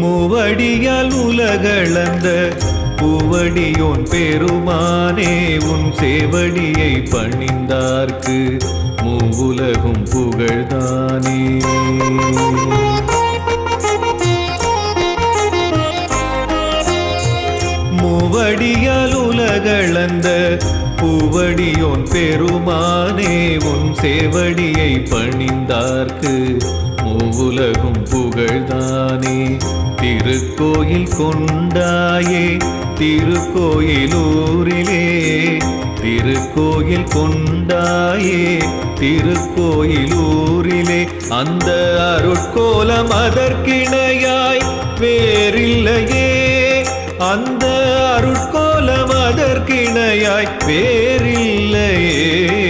மூவடியால் உலகளந்த பூவடியோன் பெருமானே உன் சேவடியை பணிந்தார்க்கு மூவுலகும் புகழ்தானே. மூவடியால் உலகளந்த பூவடியோன் பெருமானே உன் சேவடியை பணிந்தார்க்கு மூவுலகும் புகழ்தானே. திருக்கோயில் கொண்டாயே திருக்கோயிலூரிலே, திருக்கோயில் கொண்டாயே திருக்கோயிலூரிலே, அந்த அருட்கோலம் அதற்கிணையாய் வேறில்லையே, அந்த அருட்கோலம் அதற்கிணையாய் வேறில்லையே.